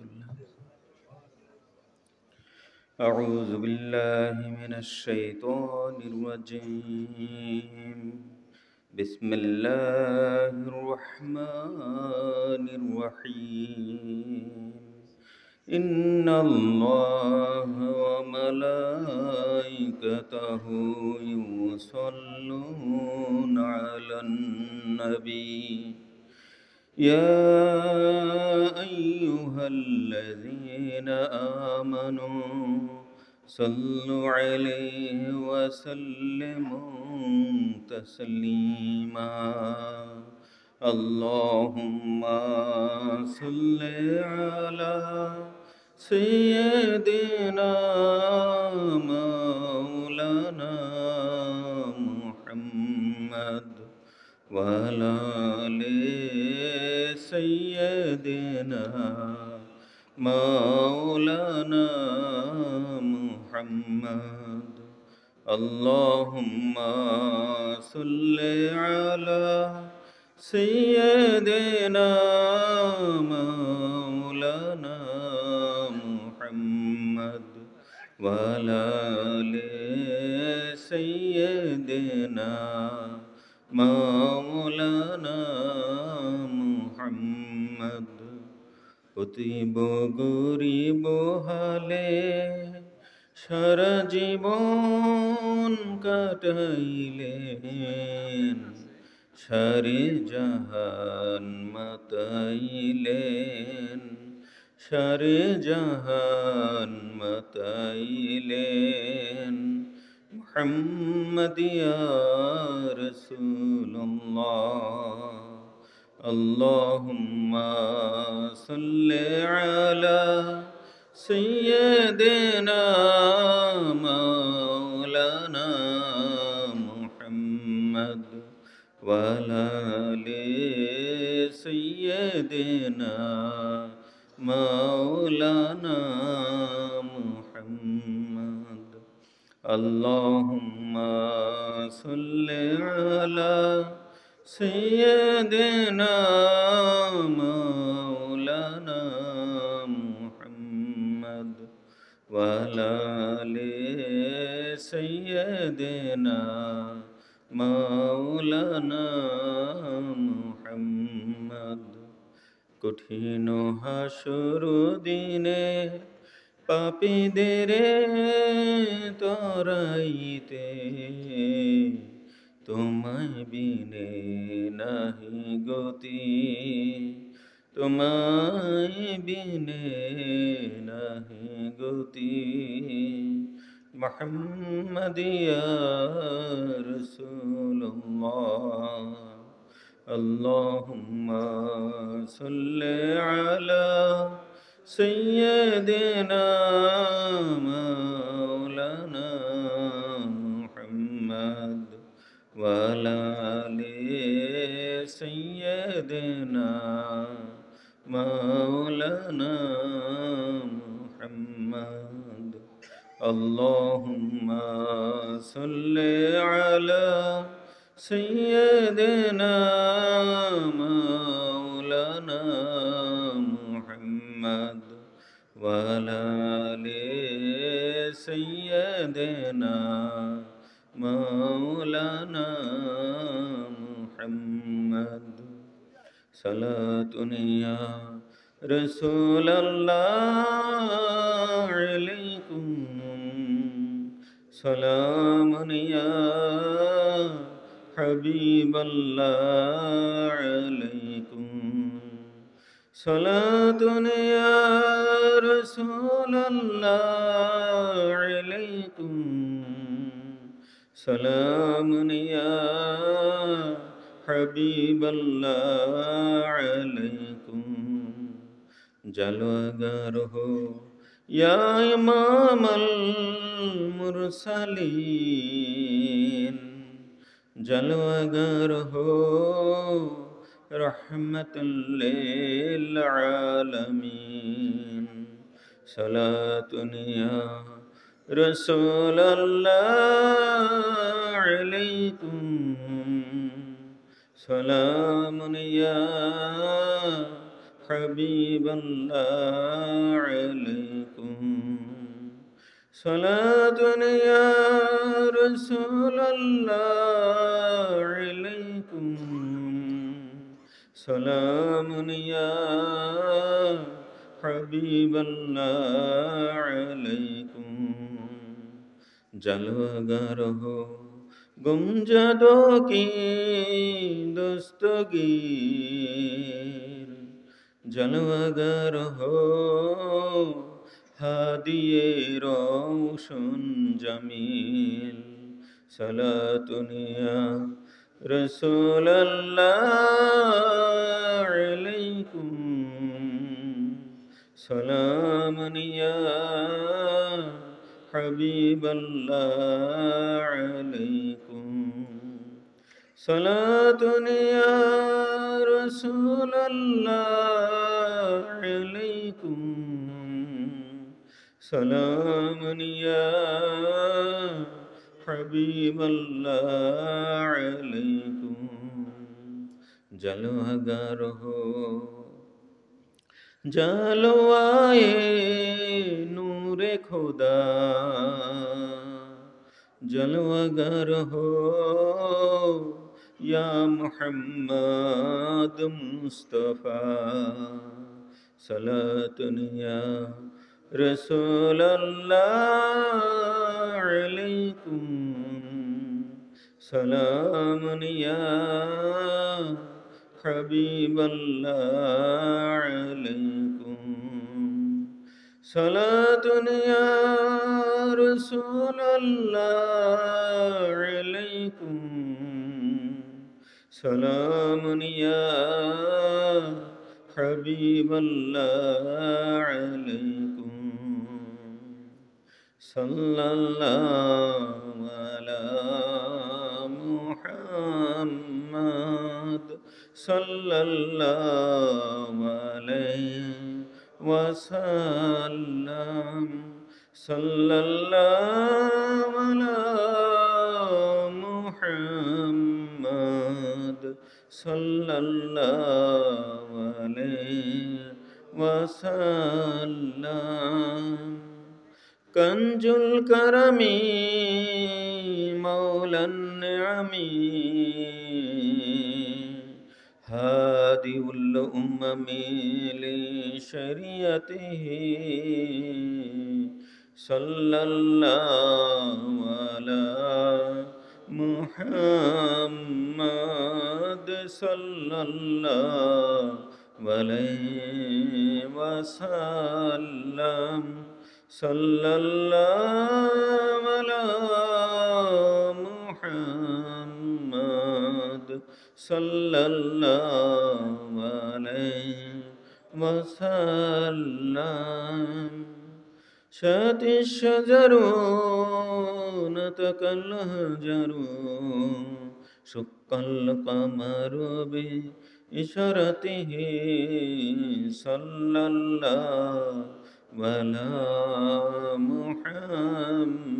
الله. أعوذ بالله من الشيطان الرجيم. بسم الله الرحمن الرحيم. إن الله وملائكته يصلون على النبي يا أيها الذين آمنوا صلوا عليه وسلموا تسليما. اللهم صل على سيدنا مولانا محمد وعلى آل سيدنا مولانا محمد. اللهم صل على سيدنا مولانا محمد وعلى آل سيدنا مولانا محمد। অতীব গরিব হালে সারা জীবন কাটাইলেন, সারে জাহান মাতাইলেন, সারে জাহান মাতাইলেন। মুহাম্মদ ইয়া রাসূলুল্লাহ। আল্লাহুম্মা সাল্লি আলা সাইয়্যিদিনা মাওলানা মুহাম্মদ ওয়া আলা আলি সাইয়্যিদিনা মাওলানা মুহাম্মদ। আল্লাহুম্মা সাল্লি আলা سيدنا مولانا محمد وعلى آل سيدنا مولانا محمد। কঠিন হাসর দিনে পাপীদের তরাইতে তোমায় বিনে নাহি গতি, তোমায় বিনে নাহি গতি। মুহাম্মদ ইয়া রাসূলুল্লাহ। আল্লাহুম্মা সাল্লি আলা সাইয়্যিদিনা মাওলানা মুহাম্মদ وعلى آل سيدنا مولانا محمد। اللهم صل على سيدنا مولانا محمد وعلى آل سيدنا مولانا محمد। صلاة يا رسول الله عليكم، سلام يا حبيب الله عليكم، صلاة يا رسول الله عليكم، سلام يا حبيب الله عليكم। जलवागर हो या इमाम المرسلين, जलवागर हो रहमतुल लिल आलमीन। सलातुन या रसूल अल्लाह अलैकुम, सलामुन या حبيب الله عليكم صلاة يا رسول الله عليكم سلام يا حبيب الله عليكم जलवागर हो गुमजदों की दस्तगीर जलवागर हो हादिये रोशन जमील सलातुनिया रसूल अल्लाह अलैकुम सलामनिया حبيب الله عليكم صلاة يا رسول الله عليكم سلام يا حبيب الله عليكم जलवागर हो जलवाए नूरे खुदा जलवागर हो या मोहम्मद मुस्तफ़ा सलातुनिया रसूल अल्लाह अलैकुम सलामुनिया حبيب الله عليكم صلاة يا رسول الله عليكم سلام يا حبيب الله عليكم صلى الله على محمد صلى الله عليه وسلم صلى الله على محمد صلى الله عليه وسلم كنز الكرم مولى النعم هادي الأمم لشريعته صلى الله على محمد صلى الله عليه وسلم صلى الله على محمد صلى الله عليه وسلم شات الشجر نطق الهجر شق القمر بإشارته صلى الله على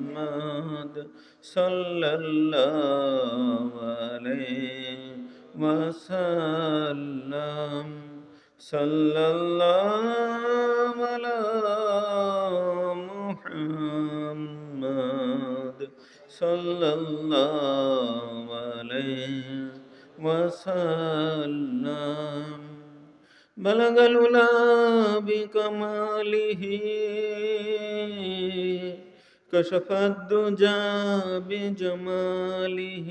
محمد صلى الله عليه وسلم صلى الله على محمد صلى الله عليه وسلم بلغ العلا بكماله كشف الدجى بجماله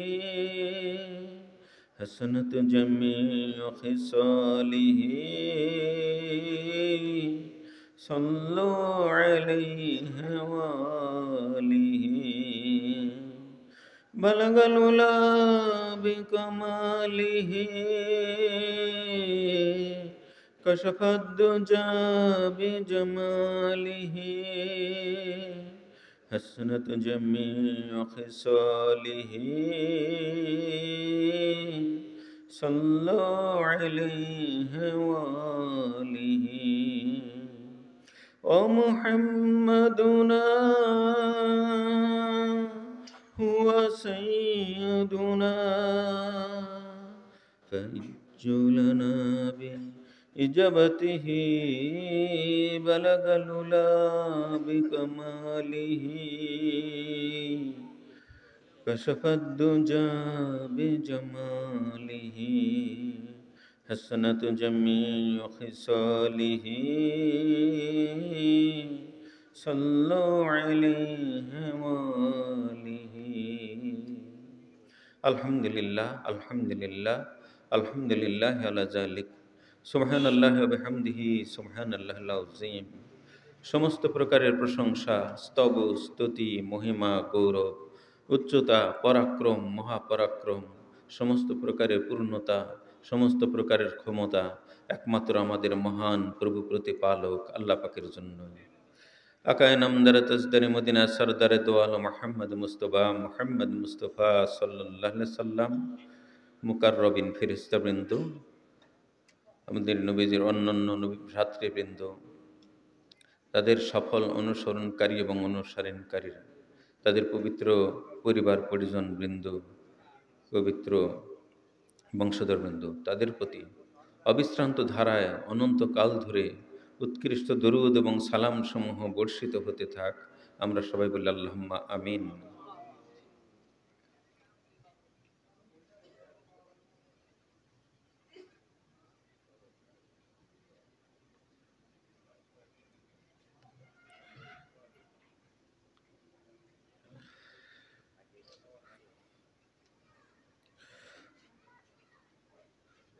حسنت جميع خصاله صلوا عليه وآله بلغ العلا بكماله كشف الدجى بجماله حسنت جميع خصاله صلوا عليه وآله ومحمدنا هو سيدنا فهج لنا إجابته بلغ العلا بكماله كشف الدجى بجماله حسنت جميع خصاله صلوا عليه وآله আলহামদুলিল্লাহ আলহামদুলিল্লাহ আলহামদুলিল্লাহ আলা যালিক সুবহানাল্লাহি ওয়া বিহামদিহি সুবহানাল্লাহিল আযীম। সমস্ত প্রকারের প্রশংসা, স্তব, স্তুতি, মহিমা, গৌরব, উচ্চতা, পরাক্রম, মহাপরাক্রম, সমস্ত প্রকারের পূর্ণতা, সমস্ত প্রকারের ক্ষমতা একমাত্র আমাদের মহান প্রভু প্রতিপালক আল্লাহ পাকের জন্য। আকায় নামদার তসদারে মদিনা সরদারে দোয়াল মোহাম্মদ মুস্তফা সাল্লাল্লাহু আলাইহি সাল্লাম, মুকাররবিন ফেরেশতাবৃন্দ, আমাদের নবীজির অন্যান্য নবী ভ্রাতৃবৃন্দ, তাদের সফল অনুসরণকারী এবং অনুসরণকারীরা, তাদের পবিত্র পরিবার পরিজন বৃন্দ, পবিত্র বংশধরবৃন্দ, তাদের প্রতি অবিশ্রান্ত ধারায় অনন্তকাল ধরে উৎকৃষ্ট দরুদ এবং সালাম সমূহ বর্ষিত হতে থাক। আমরা সবাই বলি আল্লাহুম্মা আমিন।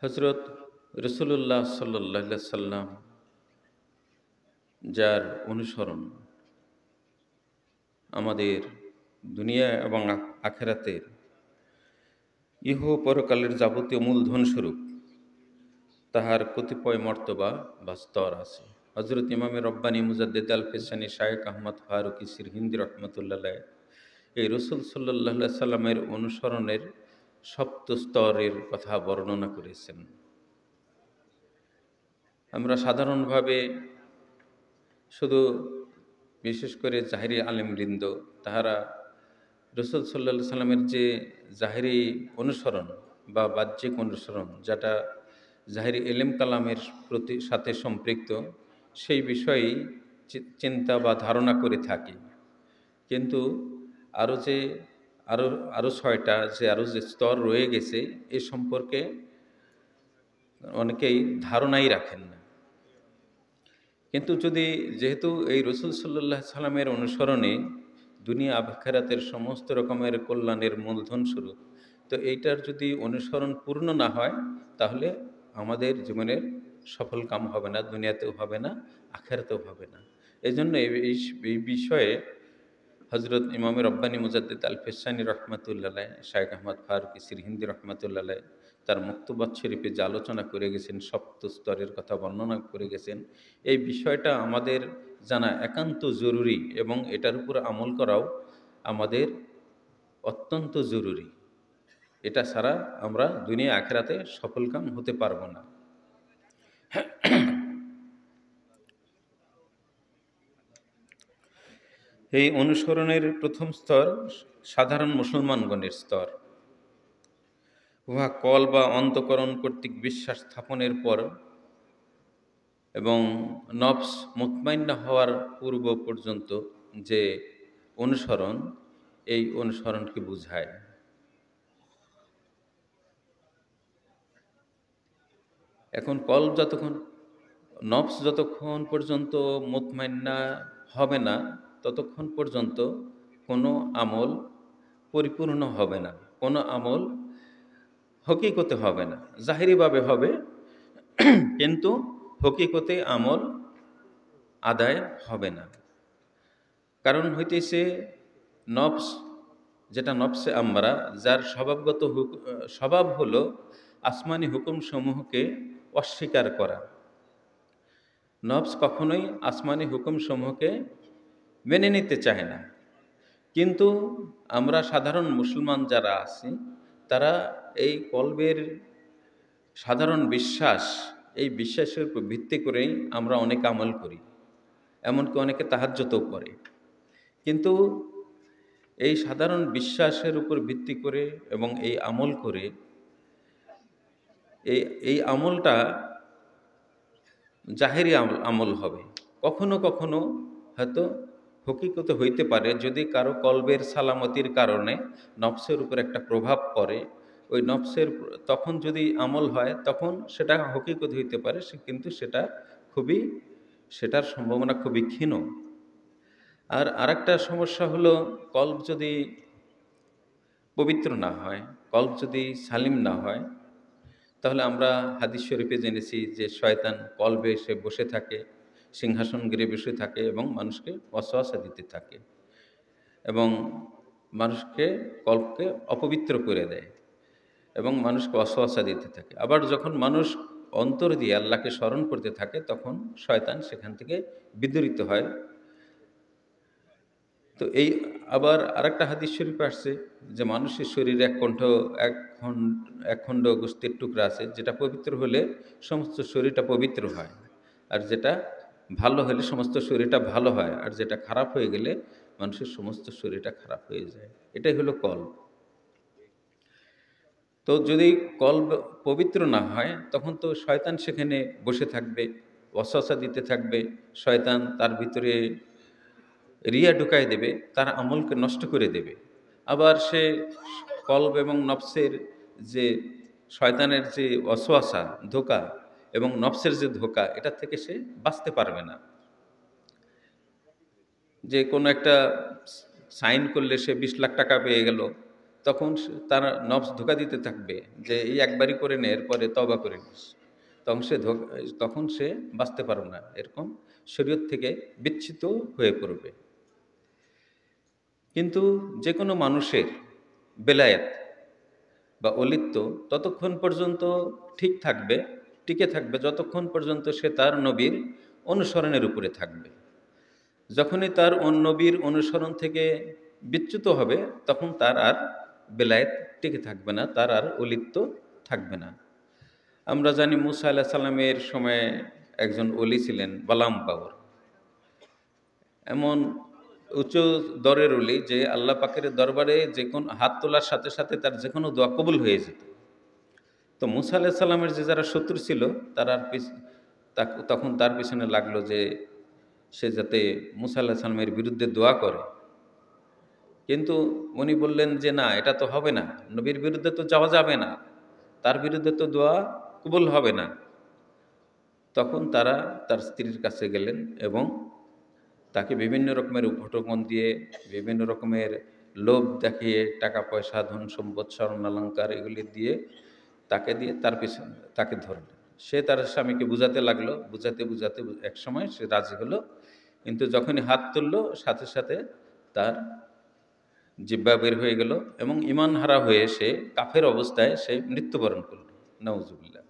হযরত রাসূলুল্লাহ সাল্লাল্লাহু আলাইহি সাল্লাম, যার অনুসরণ আমাদের দুনিয়া এবং আখেরাতের ইহ পরকালের যাবতীয় মূলধন স্বরূপ, তাহার কতিপয় মর্তবা বা স্তর আছে। হযরত ইমামে রব্বানী মুজাদ্দিদ আল ফিসানি শায়েখ আহমদ ফারুকী সিরহিন্দি রহমতুল্লাহ আলাইহ এই রাসূল সাল্লাল্লাহু আলাইহি সাল্লামের অনুসরণের সপ্ত স্তরের কথা বর্ণনা করেছেন। আমরা সাধারণভাবে শুধু বিশেষ করে জাহেরি আলেমবৃন্দ, তাহারা রাসূল সাল্লাল্লাহু আলাইহি সাল্লামের যে জাহেরি অনুসরণ বা বাহ্যিক অনুসরণ, যেটা জাহেরি এলেম কালামের সাথে সম্পৃক্ত, সেই বিষয়েই চিন্তা বা ধারণা করে থাকি। কিন্তু আরও ছয়টা যে স্তর রয়ে গেছে, এ সম্পর্কে অনেকেই ধারণাই রাখেন না। কিন্তু যেহেতু এই রাসূল সাল্লাল্লাহু আলাইহি সাল্লামের অনুসরণে দুনিয়া আখিরাতের সমস্ত রকমের কল্যাণের মূলধন স্বরূপ, তো এইটার যদি অনুসরণ পূর্ণ না হয়, তাহলে আমাদের জীবনের সফল কাম হবে না, দুনিয়াতেও হবে না, আখিরাতেও হবে না। এই জন্য এই বিষয়ে হযরত ইমামে রব্বানী মুজাদ্দিদ আল ফিসানি রহমাতুল্লাহ আলাইহ, শায়েখ আহমদ ফারুকী সিরহিন্দি রহমাতুল্লাহ আলাইহ তার মুক্তবাত শরীফে যে আলোচনা করে গেছেন, সপ্ত স্তরের কথা বর্ণনা করে গেছেন, এই বিষয়টা আমাদের জানা একান্ত জরুরি এবং এটার উপর আমল করাও আমাদের অত্যন্ত জরুরি। এটা ছাড়া আমরা দুনিয়া আখিরাতে সফলকাম হতে পারবো না। এই অনুসরণের প্রথম স্তর সাধারণ মুসলমানগণের স্তর। উহা কল বা অন্তঃকরণ কর্তৃক বিশ্বাস স্থাপনের পর এবং নফস মুতমাইন্না হওয়ার পূর্ব পর্যন্ত যে অনুসরণ, এই অনুসরণকে বুঝায়। এখন নফস যতক্ষণ পর্যন্ত মুতমাইন্না হবে না, ততক্ষণ পর্যন্ত কোনো আমল পরিপূর্ণ হবে না, কোনো আমল হকিকতে হবে না। জাহিরিভাবে হবে, কিন্তু হকিকতে আমল আদায় হবে না। কারণ হইতেছে নফস, যেটা নফসে আমরা, যার স্বভাব হলো আসমানি হুকুমসমূহকে অস্বীকার করা। নফস কখনোই আসমানি হুকুমসমূহকে মেনে নিতে চায় না। কিন্তু আমরা সাধারণ মুসলমান যারা আছি, তারা এই কলবের সাধারণ বিশ্বাস, এই বিশ্বাসের উপর ভিত্তি করেই আমরা অনেক আমল করি, এমনকি অনেকে তাহাজ্জুদও করে। কিন্তু এই সাধারণ বিশ্বাসের উপর ভিত্তি করে এবং এই আমল করে, এই আমলটা জাহেরি আমল হবে। কখনো কখনো হয়তো হকিকতে হইতে পারে, যদি কারো কলবের সালামতির কারণে নফসের উপর একটা প্রভাব পড়ে, ওই নফসের তখন যদি আমল হয় তখন সেটা হকিকত হইতে পারে, কিন্তু সেটা খুবই, সেটার সম্ভাবনা খুবই ক্ষীণ। আর আরেকটা সমস্যা হলো, কলব যদি পবিত্র না হয়, কলব যদি সালিম না হয়, তাহলে আমরা হাদিস শরীফে জেনেছি যে শয়তান কলবে এসে বসে থাকে, সিংহাসন গিরে বসে থাকে এবং মানুষকে ওয়াসওয়াসা দিতে থাকে এবং মানুষকে, কলবকে অপবিত্র করে দেয় এবং মানুষকে ওয়াসওয়াসা দিতে থাকে। আবার যখন মানুষ অন্তর দিয়ে আল্লাহকে স্মরণ করতে থাকে, তখন শয়তান সেখান থেকে বিদরিত হয়। তো এই আবার আরেকটা হাদিস শরীফে আসছে যে মানুষের শরীরে এক খণ্ড গোস্তের টুকরা আছে, যেটা পবিত্র হলে সমস্ত শরীরটা পবিত্র হয়, আর যেটা ভালো হলে সমস্ত শরীরটা ভালো হয়, আর যেটা খারাপ হয়ে গেলে মানুষের সমস্ত শরীরটা খারাপ হয়ে যায়। এটাই হলো কলব। তো যদি কলব পবিত্র না হয়, তখন তো শয়তান সেখানে বসে থাকবে, ওয়াসওয়াসা দিতে থাকবে। শয়তান তার ভিতরে রিয়া ঢুকায় দেবে, তার আমলকে নষ্ট করে দেবে। আবার সে কলব এবং নফসের যে শয়তানের যে ওয়াসওয়াসা, ধোঁকা এবং নফসের যে ধোঁকা, এটা থেকে সে বাঁচতে পারবে না। যে কোনো একটা সাইন করলে সে 20 লাখ টাকা পেয়ে গেল, তখন তার নফস ধোঁকা দিতে থাকবে যে এই একবারই করে নে, এরপরে তওবা করে নিস। তখন সে বাঁচতে পারবে না, এরকম শরীয়ত থেকে বিচ্যুত হয়ে পড়বে। কিন্তু যে কোনো মানুষের বেলায়েত বা অলিত্ব ততক্ষণ পর্যন্ত ঠিক থাকবে, টিকে থাকবে, যতক্ষণ পর্যন্ত সে তার নবীর অনুসরণের উপরে থাকবে। যখনই তার নবীর অনুসরণ থেকে বিচ্যুত হবে, তখন তার আর বেলায়েত টিকে থাকবে না, তার আর অলিত্ব থাকবে না। আমরা জানি মুসা আলাইহিস সালামের সময় একজন অলি ছিলেন, বালাম বাউর। এমন উচ্চ দরের অলি যে আল্লাহ পাকের দরবারে যে কোনো হাত তোলার সাথে সাথে তার যে কোনো দোয়া কবুল হয়ে যেত। তো মুসা আলাইহিস সালামের যে যারা শত্রু ছিল, তারা তখন তার পিছনে লাগলো যে সে যাতে মুসা আলাইহিস সালামের বিরুদ্ধে দোয়া করে। কিন্তু উনি বললেন যে না, এটা তো হবে না, নবীর বিরুদ্ধে তো যাওয়া যাবে না, তার বিরুদ্ধে তো দোয়া কবুল হবে না। তখন তারা তার স্ত্রীর কাছে গেলেন এবং তাকে বিভিন্ন রকমের উপঢৌকন দিয়ে, বিভিন্ন রকমের লোভ দেখিয়ে, টাকা পয়সা, ধন সম্পদ, স্বর্ণালঙ্কার এগুলি দিয়ে তার পিছনে তাকে ধরলেন। সে তার স্বামীকে বুঝাতে লাগলো, বুঝাতে বুঝাতে এক সময় সে রাজি হলো। কিন্তু যখনই হাত তুললো, সাথে সাথে তার জিহ্বা বের হয়ে গেল এবং ঈমান হারা হয়ে সে কাফের অবস্থায় সে মৃত্যুবরণ করল। নাউজুবিল্লাহ।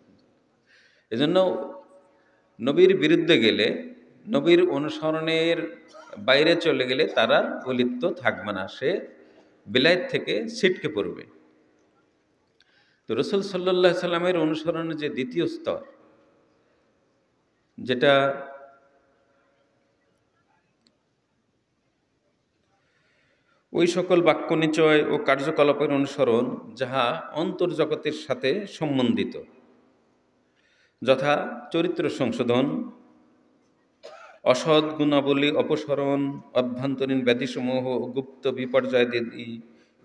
এজন্য নবীর বিরুদ্ধে গেলে, নবীর অনুসরণের বাইরে চলে গেলে তারা অলিপ্ত থাকবে না, সে বেলায়েত থেকে ছিটকে পড়বে। তো রাসূল সাল্লাল্লাহু আলাইহি সাল্লামের অনুসরণের যে দ্বিতীয় স্তর, যেটা ওই সকল বাক্য নিচয় ও কার্যকলাপের অনুসরণ যাহা অন্তর্জগতের সাথে সম্বন্ধিত, যথা চরিত্র সংশোধন, অসৎ গুণাবলী অপসরণ, অভ্যন্তরীণ ব্যাধিসমূহ ও গুপ্ত বিপর্যয়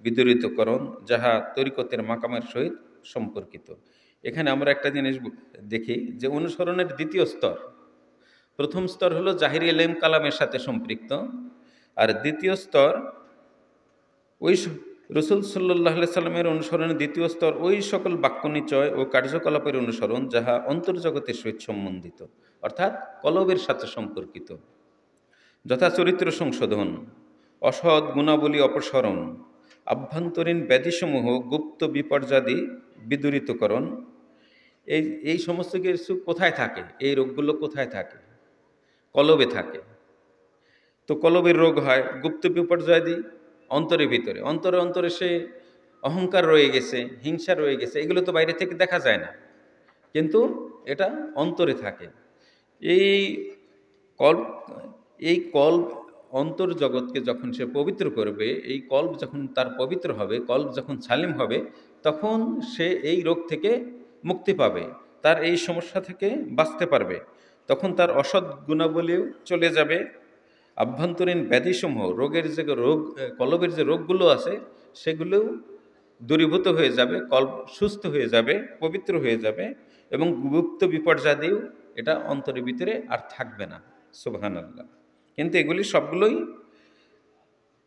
বিদরিতকরণ, যাহা তরিকতের মাকামের সহিত সম্পর্কিত। এখানে আমরা একটা জিনিস দেখি যে অনুসরণের দ্বিতীয় স্তর, প্রথম স্তর হলো জাহিরি এলেম কালামের সাথে সম্পৃক্ত, আর দ্বিতীয় স্তর ওই রাসূল সাল্লাল্লাহু আলাইহি সাল্লামের অনুসরণের দ্বিতীয় স্তর ওই সকল বাক্য নিচয় ও কার্যকলাপের অনুসরণ যাহা অন্তর্জগতের সহিত সম্বন্ধিত, অর্থাৎ কলবের সাথে সম্পর্কিত, যথা চরিত্র সংশোধন, অসৎ গুণাবলী অপসরণ, আভ্যন্তরীণ ব্যাধিসমূহ গুপ্ত বিপর্যাদি বিদূরিতকরণ। এই সমস্ত কিছু কোথায় থাকে? এই রোগগুলো কোথায় থাকে? কলবে থাকে। তো কলবের রোগ হয় গুপ্ত বিপর্যয়াদি অন্তরের ভিতরে, অন্তরে অন্তরে সে অহংকার রয়ে গেছে, হিংসা রয়ে গেছে, এগুলো তো বাইরে থেকে দেখা যায় না, কিন্তু এটা অন্তরে থাকে। এই কল্প এই কল্প অন্তর্জগৎকে যখন সে পবিত্র করবে, এই কল্প যখন তার পবিত্র হবে, কল্প যখন সালিম হবে, তখন সে এই রোগ থেকে মুক্তি পাবে, তার এই সমস্যা থেকে বাঁচতে পারবে। তখন তার অসৎ গুণাবলীও চলে যাবে, আভ্যন্তরীণ ব্যাধিসমূহ, রোগের যে কলবের যে রোগগুলো আছে সেগুলোও দূরীভূত হয়ে যাবে, কল্প সুস্থ হয়ে যাবে, পবিত্র হয়ে যাবে, এবং গুপ্ত বিপর্যয়াদিও এটা অন্তরের ভিতরে আর থাকবে না। সুবহানাল্লাহ। কিন্তু এগুলি সবগুলোই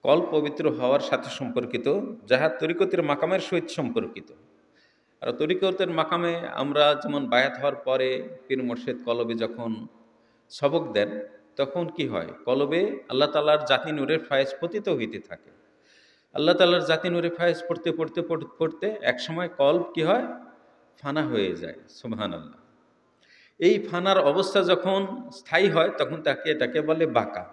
কল্প পবিত্র হওয়ার সাথে সম্পর্কিত, যাহা তরিকতের মাকামের সহিত সম্পর্কিত। আর তরিকতের মাকামে আমরা যেমন বায়াত হওয়ার পরে পীর মুর্শিদ কলবে যখন সবক দেন, তখন কি হয়, কলবে আল্লাহ তাআলার জাতি নূরের ফায়েজ পতিত হইতে থাকে। আল্লাহ তাআলার জাতি নূরে ফায়েজ পড়তে পড়তে পড়তে একসময় কল্ব কি হয়, ফানা হয়ে যায়। সুবহানাল্লাহ। এই ফানার অবস্থা যখন স্থায়ী হয় তখন এটাকে বলে বাঁকা।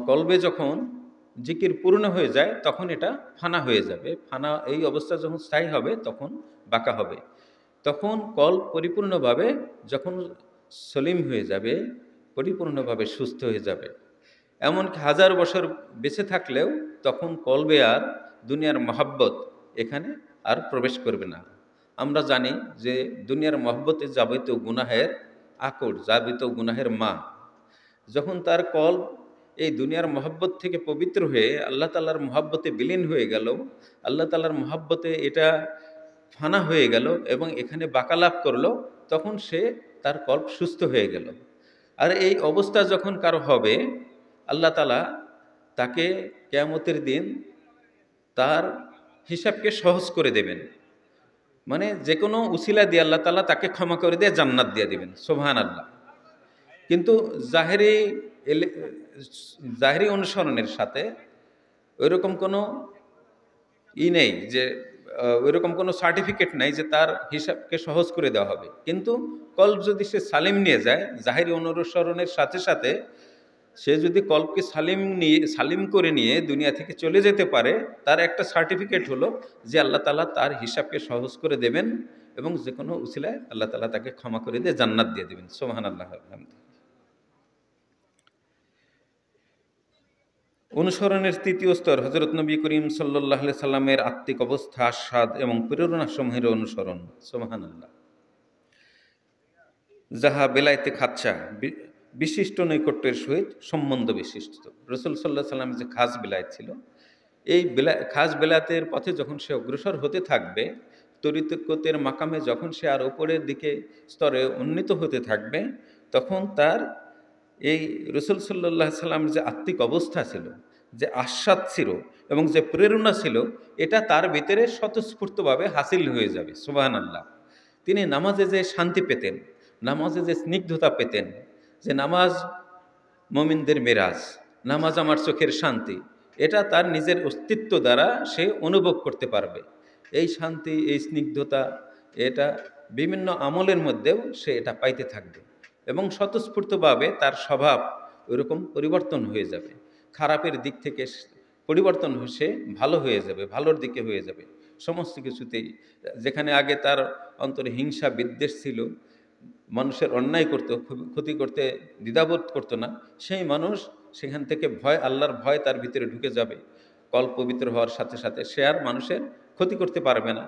কলবে যখন জিকির পূর্ণ হয়ে যায় তখন এটা ফানা হয়ে যাবে। ফানা এই অবস্থা যখন স্থায়ী হবে তখন বাঁকা হবে। তখন কল্ব পরিপূর্ণভাবে যখন সলিম হয়ে যাবে, পরিপূর্ণভাবে সুস্থ হয়ে যাবে, এমনকি 1000 বছর বেঁচে থাকলেও তখন কলবে আর দুনিয়ার মহাব্বত এখানে আর প্রবেশ করবে না। আমরা জানি যে দুনিয়ার মহব্বতে যাবিত গুনাহের আকর, যাবিত গুনাহের মা। যখন তার কল্ব এই দুনিয়ার মহব্বত থেকে পবিত্র হয়ে আল্লাহ তাআলার মহব্বতে বিলীন হয়ে গেল, আল্লাহ তাআলার মহব্বতে এটা ফানা হয়ে গেল এবং এখানে বাঁকা লাভ করলো, তখন সে তার কল্ব সুস্থ হয়ে গেল। আর এই অবস্থা যখন কারো হবে, আল্লাহ তাআলা তাকে কিয়ামতের দিন তার হিসাবকে সহজ করে দেবেন। মানে যে কোনো উসিলা দিয়ে আল্লাহ তাআলা তাকে ক্ষমা করে দিয়ে জান্নাত দিয়ে দিবেন। সুবহানাল্লাহ। কিন্তু জাহেরি অনুসরণের সাথে ওইরকম কোনো নেই যে ওইরকম কোনো সার্টিফিকেট নাই যে তার হিসাবকে সহজ করে দেওয়া হবে। কিন্তু কল্ব যদি সে সালিম নিয়ে যায়, জাহেরি অনুসরণের সাথে সাথে সে যদি কল্বকে সালিম করে নিয়ে দুনিয়া থেকে চলে যেতে পারে, তার একটা সার্টিফিকেট হলো যে আল্লাহ তাআলা তার হিসাবকে সহজ করে দেবেন এবং যে কোনো উসিলায় আল্লাহ তাআলা তাকে ক্ষমা করে দিয়ে জান্নাত দিয়ে দেবেন। সুবহানাল্লাহ। অনুসরণের তৃতীয় স্তর হযরত নবী করিম সাল্লাল্লাহু আলাইহি সাল্লামের আত্মিক অবস্থা, আস্বাদ এবং প্রেরণাসমূহের অনুসরণ। সুবহানাল্লাহ। যাহা বেলায়েতে খাচ্চা, বিশিষ্ট নৈকট্যের সহিত সম্বন্ধ বিশিষ্ট। রাসূল সাল্লাল্লাহু আলাইহি সাল্লামের যে খাস বেলায়েত ছিল, এই খাস বেলায়েতের পথে যখন সে অগ্রসর হতে থাকবে, তরিকতের মাকামে যখন সে আর উপরের দিকে স্তরে উন্নীত হতে থাকবে, তখন তার এই রাসূল সাল্লাল্লাহু আলাইহি সাল্লামের যে আত্মিক অবস্থা ছিল, যে আস্বাদ ছিল এবং যে প্রেরণা ছিল, এটা তার ভিতরে স্বতঃস্ফূর্তভাবে হাসিল হয়ে যাবে। সুবহানাল্লাহ। তিনি নামাজে যে শান্তি পেতেন, নামাজে যে স্নিগ্ধতা পেতেন, যে নামাজ মুমিনদের মেরাজ, নামাজ আমার চোখের শান্তি, এটা তার নিজের অস্তিত্ব দ্বারা সে অনুভব করতে পারবে। এই শান্তি, এই স্নিগ্ধতা, এটা বিভিন্ন আমলের মধ্যেও সে এটা পাইতে থাকবে এবং স্বতঃস্ফূর্তভাবে তার স্বভাব ওইরকম পরিবর্তন হয়ে যাবে। খারাপের দিক থেকে পরিবর্তন সে ভালো হয়ে যাবে, ভালোর দিকে হয়ে যাবে সমস্ত কিছুতেই। যেখানে আগে তার অন্তরে হিংসা বিদ্বেষ ছিল, মানুষের অন্যায় করতো, ক্ষতি করতে দ্বিধাবোধ করতো না, সেই মানুষ সেখান থেকে আল্লাহর ভয় তার ভিতরে ঢুকে যাবে। কল্প পবিত্র হওয়ার সাথে সাথে সে আর মানুষের ক্ষতি করতে পারবে না।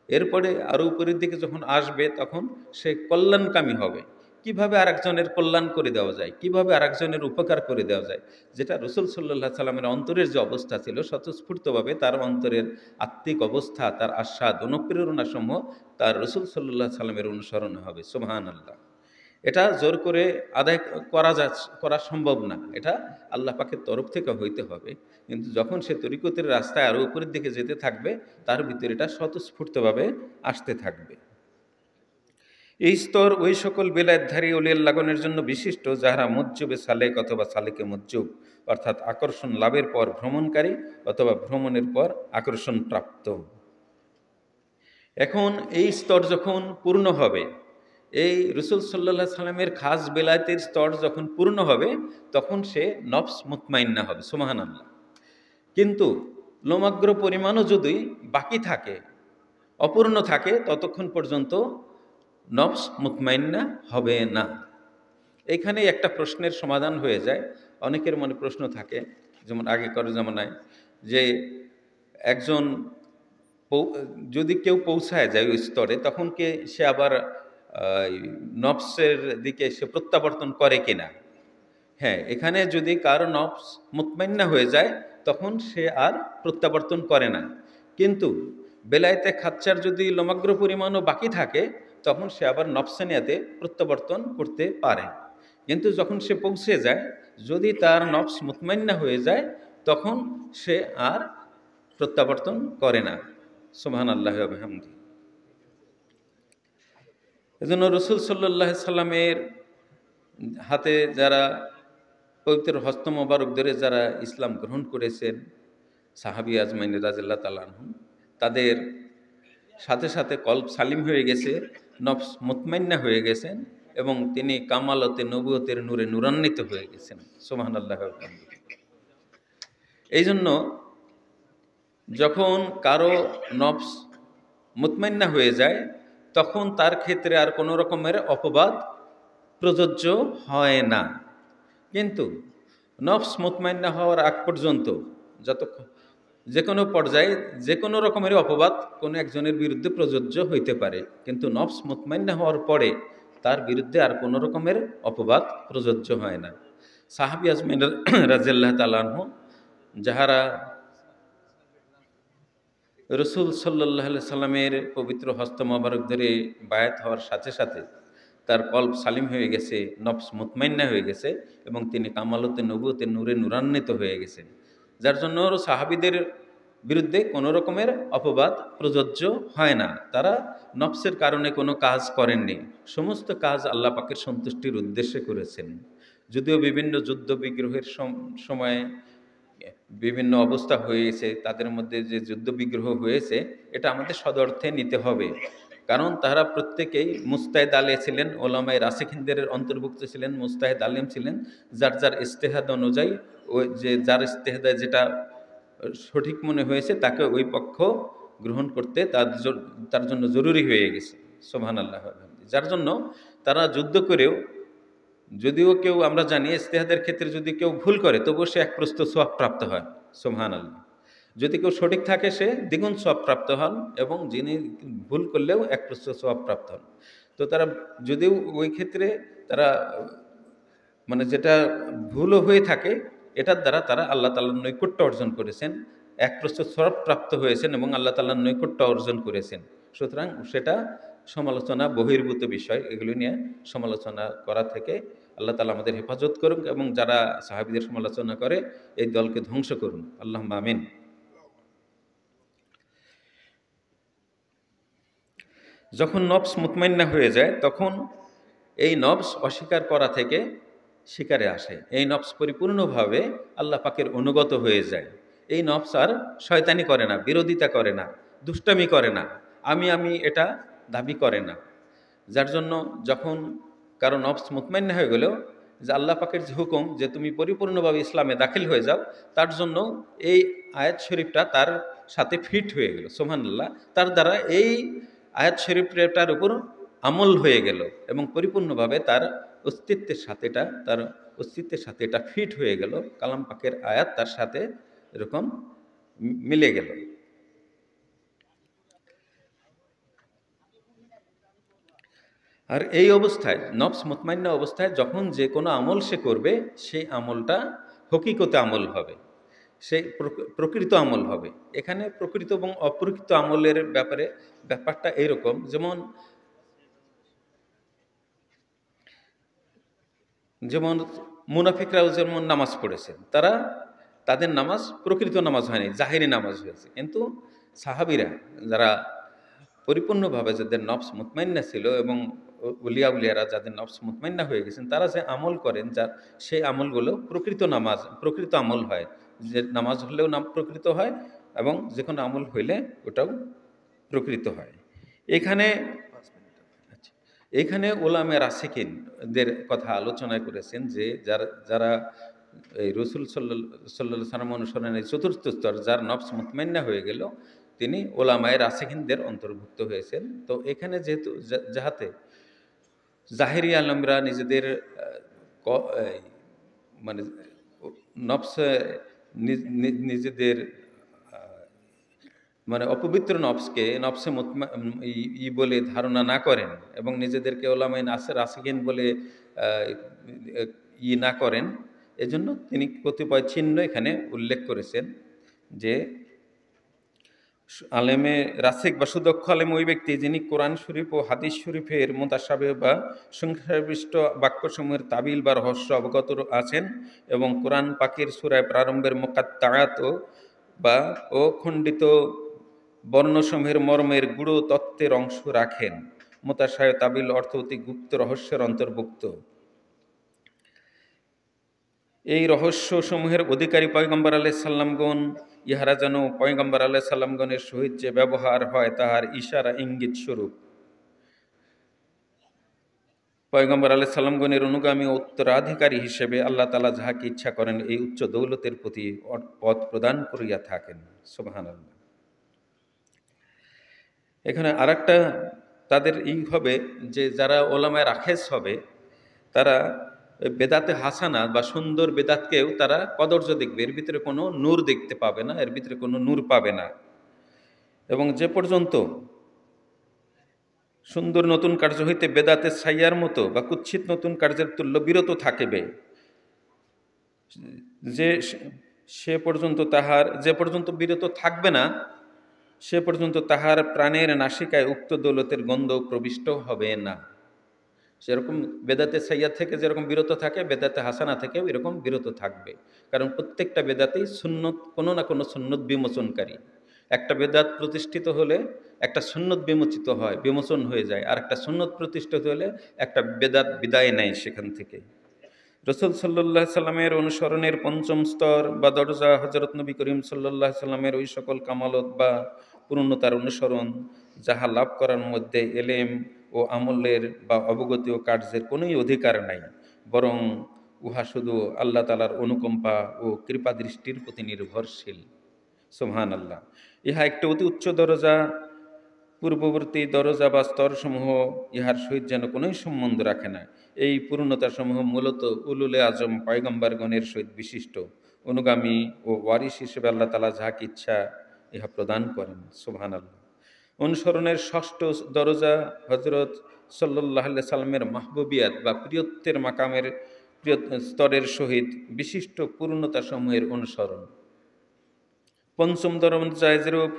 এরপরে আরও উপরের দিকে যখন আসবে তখন সে কল্যাণকামী হবে। কিভাবে আরেকজনের কল্যাণ করে দেওয়া যায়, কিভাবে আরেকজনের উপকার করে দেওয়া যায়, যেটা রাসূল সাল্লাল্লাহু সাল্লামের অন্তরের যে অবস্থা ছিল, স্বতঃস্ফূর্তভাবে তার অন্তরের আত্মিক অবস্থা, তার আস্বাদ, অনুপ্রেরণাসমূহ তার রাসূল সাল্লাল্লাহু সাল্লামের অনুসরণ হবে। সুবহানাল্লাহ। এটা জোর করে আদায় করা সম্ভব না, এটা আল্লাহ পাকের তরফ থেকে হইতে হবে। কিন্তু যখন সে তরিকতের রাস্তায় আরও উপরের দিকে যেতে থাকবে, তার ভিতরে এটা স্বতঃস্ফূর্তভাবে আসতে থাকবে। এই স্তর ওই সকল বেলায়েতধারী ওলিয়ার লাগনের জন্য বিশিষ্ট যাহারা মুজ্জুবে সালেক অথবা সালেকে মুজ্জুব, অর্থাৎ আকর্ষণ লাভের পর ভ্রমণকারী অথবা ভ্রমণের পর আকর্ষণ প্রাপ্ত। এখন এই স্তর যখন পূর্ণ হবে, এই রাসূল সাল্লাল্লাহু আলাইহি সাল্লামের খাস বেলায়েতের স্তর যখন পূর্ণ হবে, তখন সে নফস মুতমাইন্না হবে। সুবহানাল্লাহ। কিন্তু লোমাগ্র পরিমাণও যদি বাকি থাকে, অপূর্ণ থাকে, ততক্ষণ পর্যন্ত নফস মুতমাইন্না হবে না। এখানে একটা প্রশ্নের সমাধান হয়ে যায়। অনেকের মনে প্রশ্ন থাকে, যেমন আগেকার জামানায়, যে একজন যদি কেউ পৌঁছায় যায় ওই স্তরে, তখন সে আবার এই নফসের দিকে সে প্রত্যাবর্তন করে কিনা। হ্যাঁ, এখানে যদি কারো নফস মুতমাইন্না হয়ে যায় তখন সে আর প্রত্যাবর্তন করে না, কিন্তু বেলায়েতে খাচ্চার যদি লমাগ্র পরিমাণও বাকি থাকে তখন সে আবার নফসানিয়াতে প্রত্যাবর্তন করতে পারে। কিন্তু যখন সে পৌঁছে যায়, যদি তার নফস মুতমাইন্না হয়ে যায় তখন সে আর প্রত্যাবর্তন করে না। সুবহানাল্লাহি ওয়া বিহামদিহি। এজন্য রাসূল সাল্লাল্লাহু আলাইহি সাল্লামের হাতে যারা পবিত্র হস্ত মোবারক ধরে যারা ইসলাম গ্রহণ করেছেন, সাহাবী আজমাইন রাদিয়াল্লাহু তাআলা আনহুম, তাদের সাথে সাথে কলব সালিম হয়ে গেছে, নফস মুতমাইন্না হয়ে গেছেন এবং তিনি কামালতে নবুয়তের নূরে নূরান্বিত হয়ে গেছেন। সুবহানাল্লাহি ওয়া বিহামদিহি। এই জন্য যখন কারো নফস মুতমাইন্না হয়ে যায় তখন তার ক্ষেত্রে আর কোনো রকমের অপবাদ প্রযোজ্য হয় না। কিন্তু নফস মুতমাইন্না হওয়ার আগ পর্যন্ত যতক্ষণ যে কোনো পর্যায়ে যে কোনো রকমের অপবাদ কোনো একজনের বিরুদ্ধে প্রযোজ্য হইতে পারে, কিন্তু নফস মুতমাইন্না হওয়ার পরে তার বিরুদ্ধে আর কোনো রকমের অপবাদ প্রযোজ্য হয় না। সাহাবী আজমাইন রাদিয়াল্লাহু তাআলা আনহু যাহারা রসুল সাল্লাল্লাহু আলাইহি সাল্লামের পবিত্র হস্ত মোবারক ধরে বায়াত হওয়ার সাথে সাথে তার কলব সালিম হয়ে গেছে, নফস মুতমাইন্না হয়ে গেছে এবং তিনি কামালতে নবুয়তের নূরে নূরান্বিত হয়ে গেছেন, যার জন্য সাহাবীদের বিরুদ্ধে কোনো রকমের অপবাদ প্রযোজ্য হয় না। তারা নফসের কারণে কোনো কাজ করেননি, সমস্ত কাজ আল্লাহ পাকের সন্তুষ্টির উদ্দেশ্যে করেছেন। যদিও বিভিন্ন যুদ্ধ বিগ্রহের সময়ে বিভিন্ন অবস্থা হয়েছে, তাদের মধ্যে যে যুদ্ধ বিগ্রহ হয়েছে এটা আমাদের সদর্থে নিতে হবে, কারণ তারা প্রত্যেকেই মুস্তাহিদ আলে ছিলেন, ওলামায়ে রাসিখিনদের অন্তর্ভুক্ত ছিলেন, মুস্তাহিদ আলেম ছিলেন। যার যার ইজতেহাদ অনুযায়ী ওই যে যার ইজতেহাদে যেটা সঠিক মনে হয়েছে তাকে ওই পক্ষ গ্রহণ করতে তার জন্য জরুরি হয়ে গেছে। সুবহানাল্লাহ। যার জন্য তারা যুদ্ধ করেও, যদিও কেউ আমরা জানি ইজতিহাদের ক্ষেত্রে যদি কেউ ভুল করে তবুও সে এক প্রস্তুত সওয়াব প্রাপ্ত হয়। সুবহানাল্লাহ। যদি কেউ সঠিক থাকে সে দ্বিগুণ সওয়াব প্রাপ্ত হন এবং যিনি ভুল করলেও এক প্রস্তুত সওয়াব প্রাপ্ত হন। তো তারা যদিও ওই ক্ষেত্রে তারা মানে যেটা ভুলও হয়ে থাকে এটার দ্বারা তারা আল্লাহ তাআলার নৈকট্য অর্জন করেছেন, এক প্রস্তুত সওয়াব প্রাপ্ত হয়েছেন এবং আল্লাহ তাআলার নৈকট্য অর্জন করেছেন। সুতরাং সেটা সমালোচনা বহির্ভূত বিষয়, এগুলো নিয়ে সমালোচনা করা থেকে আল্লাহ তাআলা আমাদের হেফাজত করুন এবং যারা সাহাবীদের সমালোচনা করে এই দলকে ধ্বংস করুন। আল্লাহুম্মা আমিন। যখন নফস মুতমাইন্না হয়ে যায় তখন এই নফস অস্বীকার করা থেকে স্বীকারে আসে, এই নফস পরিপূর্ণভাবে আল্লাহ পাকের অনুগত হয়ে যায়। এই নফস আর শয়তানি করে না, বিরোধিতা করে না, দুষ্টামি করে না, আমি এটা দাবি করে না। যার জন্য যখন কারো নফস মুতমাইন্না হয়ে গেল, যে আল্লাহ পাকের যে হুকুম যে তুমি পরিপূর্ণভাবে ইসলামে দাখিল হয়ে যাও, তার জন্য এই আয়াত শরীফটা তার সাথে ফিট হয়ে গেল। সুবহানাল্লাহ। তার দ্বারা এই আয়াত শরীফটার উপর আমল হয়ে গেল এবং পরিপূর্ণভাবে তার অস্তিত্বের সাথে এটা ফিট হয়ে গেল। কালাম পাকের আয়াত তার সাথে এরকম মিলে গেল। আর এই অবস্থায় নফস মুতমাইন্না অবস্থায় যখন যে কোনো আমল সে করবে সেই আমলটা হকিকতে আমল হবে, সেই প্রকৃত আমল হবে। এখানে প্রকৃত এবং অপ্রকৃত আমলের ব্যাপারটা এইরকম, যেমন মুনাফিকরাও যেমন নামাজ পড়েছেন, তাদের নামাজ প্রকৃত নামাজ হয়নি, জাহিরি নামাজ হয়েছে। কিন্তু সাহাবীরা যারা পরিপূর্ণভাবে যাদের নফস মুতমাইন্না ছিল এবং উলিয়ারা যাদের নফস মুতমাইন্না হয়ে গেছেন, তারা যে আমল করেন সেই আমলগুলো প্রকৃত আমল হয়। যে নামাজ হলেও প্রকৃত হয় এবং যে কোনো আমল হইলে ওটাও প্রকৃত হয়। এখানে ওলামে রাসিকিনদের কথা আলোচনা করেছেন যে যারা এই রাসূল সাল্লাল্লাহু আলাইহি সাল্লাম অনুসরণের চতুর্থ স্তর, যার নফস মুতমাইন্না হয়ে গেল, তিনি ওলামায়ে রাসিকিনদের অন্তর্ভুক্ত হয়েছেন। তো এখানে যেহেতু যাহাতে জাহেরি আলমরা নিজেদের মানে নফস নিজেদের মানে অপবিত্র নফসকে নফসে বলে ধারণা না করেন এবং নিজেদেরকে ওলামায়ে রাসিখিন বলে আহ, না করেন, এজন্য তিনি কতিপয় চিহ্ন এখানে উল্লেখ করেছেন যে আলেমে রাসিক বা সুদক্ষ আলেম ওই ব্যক্তি যিনি কোরআন শরীফ ও হাদিস শরীফের মোতাসাবে বা সংখ্যাবিষ্ট বাক্যসমূহের তাবিল বা রহস্য অবগত আছেন এবং কোরআন পাকের সূরায় প্রারম্ভের মুকাত্তাআত বা ও খণ্ডিত বর্ণসমূহের মর্মের গূঢ় তত্ত্বের অংশ রাখেন। মোতাসায় তাবিল অর্থ অতি গুপ্ত রহস্যের অন্তর্ভুক্ত। এই রহস্যসমূহের অধিকারী পয়গম্বর আলাইহিস সাল্লামগণ ইহারা যেন পয়গম্বর আলাইহিস সাল্লামগণের সহিত যে ব্যবহার হয় তাহার ইশারা ইঙ্গিত স্বরূপ পয়গম্বর আলাইহিস সাল্লামগণের অনুগামী ও উত্তরাধিকারী হিসেবে আল্লাহ তাআলা যাহাকে ইচ্ছা করেন এই উচ্চ দৌলতের প্রতি পথ প্রদান করিয়া থাকেন। সুবহানাল্লাহ। এখানে আরেকটা তাদের হবে যে যারা ওলামায়ে রাখেস হবে তারা বেদাতে হাসানা বা সুন্দর বেদাতকেও তারা কদর্য দেখবে, এর ভিতরে কোনো নূর দেখতে পাবে না, এর ভিতরে কোনো নূর পাবে না। এবং যে পর্যন্ত সুন্দর নতুন কার্য হইতে বেদাতের ছাইয়ার মতো বা কুৎসিত নতুন কার্যের তুল্য বিরত থাকিবে, যে পর্যন্ত বিরত থাকবে না সে পর্যন্ত তাহার প্রাণের নাসিকায় উক্ত দৌলতের গন্ধ প্রবিষ্ট হবে না। সেরকম বেদাতে সাইয়া থেকে যেরকম বিরত থাকে বেদাতে হাসানা থেকেও এরকম বিরত থাকবে, কারণ প্রত্যেকটা বেদাতেই সুন্নত, কোনো না কোনো সুন্নত বিমোচনকারী। একটা বেদাত প্রতিষ্ঠিত হলে একটা সুন্নত বিমোচন হয়ে যায়, আর একটা সুন্নত প্রতিষ্ঠিত হলে একটা বেদাত বিদায় নেয় সেখান থেকে। রসুল সাল্লাহ সাল্লামের অনুসরণের পঞ্চম স্তর বা দরজা হজরত নবী করিম সাল্লাহ সাল্লামের ওই সকল কামালত বা পূর্ণতার অনুসরণ যাহা লাভ করার মধ্যে এলেম ও আমলের বা অবগতি ও কার্যের কোনোই অধিকার নাই, বরং উহা শুধু আল্লাহ তালার অনুকম্পা ও কৃপা দৃষ্টির প্রতি নির্ভরশীল। সুবহানাল্লাহ। ইহা একটি অতি উচ্চ দরজা, পূর্ববর্তী দরজা বা স্তরসমূহ ইহার সহিত যেন কোনোই সম্বন্ধ রাখে না। এই পূর্ণতাসমূহ মূলত উলুলে আজম পয়গম্বরগণের সহিত বিশিষ্ট অনুগামী ও ওয়ারিস হিসেবে আল্লাহ তালা যাহাকে ইচ্ছা ইহা প্রদান করেন। সুবহানাল্লাহ। অনুসরণের ষষ্ঠ দরজা হজরত সাল্লাহ সাল্লামের মাহবুবিয়াত বা প্রিয়ত্বের মাকামের প্রিয় স্তরের সহিত বিশিষ্ট পূর্ণতাসমূহের অনুসরণ। পঞ্চম দরজায় যেরূপ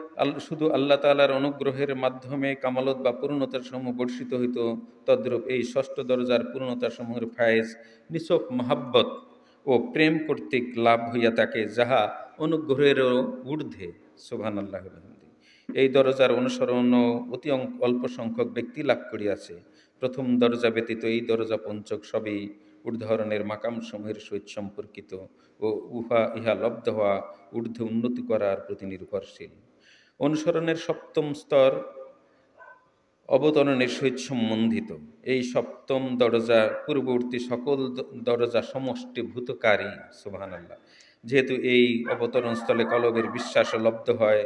শুধু আল্লাহ তাআলার অনুগ্রহের মাধ্যমে কামালত বা পূর্ণতার সমূহ বর্ষিত হইত, তদ্রূপ এই ষষ্ঠ দরজার পূর্ণতার সমূহের ফায়েজ নিছক মহাব্বত ও প্রেম কর্তৃক লাভ হইয়া থাকে, যাহা অনুগ্রহেরও ঊর্ধ্বে। সুবহানাল্লাহ। এই দরজার অনুসরণ অতি অল্প সংখ্যক ব্যক্তি লাভ করিয়াছে। প্রথম দরজা ব্যতীত এই দরজা পঞ্চক সবই ঊর্ধ্বরণের মাকাম সমূহের সহিত সম্পর্কিত ও ইহা লব্ধ হওয়া ঊর্ধ্বে উন্নতি করার প্রতি নির্ভরশীল। অনুসরণের সপ্তম স্তর অবতরণের সহিত সম্বন্ধিত। এই সপ্তম দরজা পূর্ববর্তী সকল দরজা সমষ্টিভূতকারী। সুবহানাল্লাহ। যেহেতু এই অবতরণ স্থলে কলবের বিশ্বাস লব্ধ হয়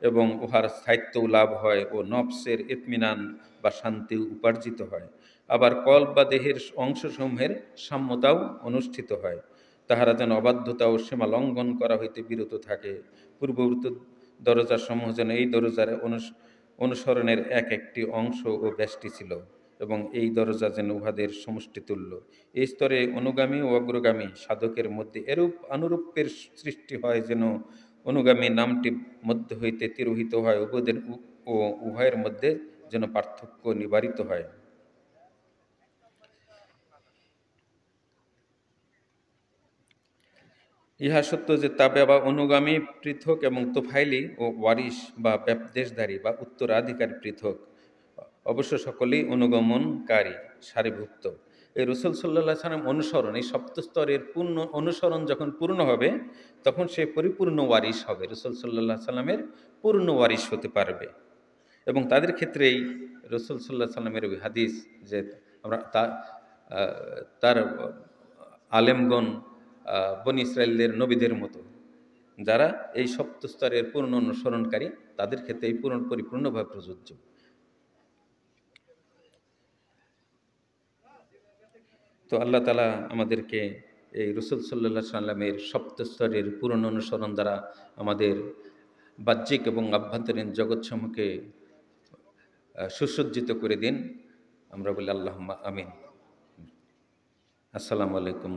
এবং উহার স্থায়িত্বও লাভ হয় ও নফসের ইতমিনান বা শান্তি উপার্জিত হয়, আবার কল্প বা দেহের অংশসমূহের সাম্যতাও অনুষ্ঠিত হয়, তাহারা যেন অবাধ্যতা ও সীমা লঙ্ঘন করা হইতে বিরত থাকে। পূর্ববর্তী দরজার সমূহ যেন এই দরজার অনুসরণের এক একটি অংশ ও ব্যষ্টি ছিল এবং এই দরজা যেন উহাদের সমষ্টিতুল্য। এই স্তরে অনুগামী ও অগ্রগামী সাধকের মধ্যে এরূপ আনুরূপ্যের সৃষ্টি হয় যেন অনুগামী নামটি মধ্য হইতে তিরোহিত হয়, উভয়ের ও উভয়ের মধ্যে যেন পার্থক্য নিবারিত হয়। ইহা সত্য যে তাবে বা অনুগামী পৃথক এবং তোফাইলি ও ওয়ারিস বা দেশধারী বা উত্তরাধিকারী পৃথক, অবশ্য সকলেই অনুগমনকারী সারিভুক্ত। এই রসুল সাল্লাহ সাল্লাম অনুসরণ, এই সপ্তস্তরের পূর্ণ অনুসরণ যখন পূর্ণ হবে তখন সে পরিপূর্ণ ওয়ারিস হবে, রসুল সাল্লাহ সাল্লামের পূর্ণ ওয়ারিস হতে পারবে। এবং তাদের ক্ষেত্রেই রসুল সাল্লাহ সাল্লামের ওই হাদিস যে আমরা তার আলেমগণ বনি ইসরায়েলদের নবীদের মতো, যারা এই সপ্তস্তরের পূর্ণ অনুসরণকারী তাদের ক্ষেত্রে এই পরিপূর্ণভাবে প্রযোজ্য। তো আল্লাহ তালা আমাদেরকে এই রসুল সাল্লাহ সাল্লামের সপ্তস্তরের পূর্ণ অনুসরণ দ্বারা আমাদের বাহ্যিক এবং আভ্যন্তরীণ জগৎসমূহকে সুসজ্জিত করে দিন। আমরা বলি আল্লাহুম্মা আমিন। আসসালামু আলাইকুম।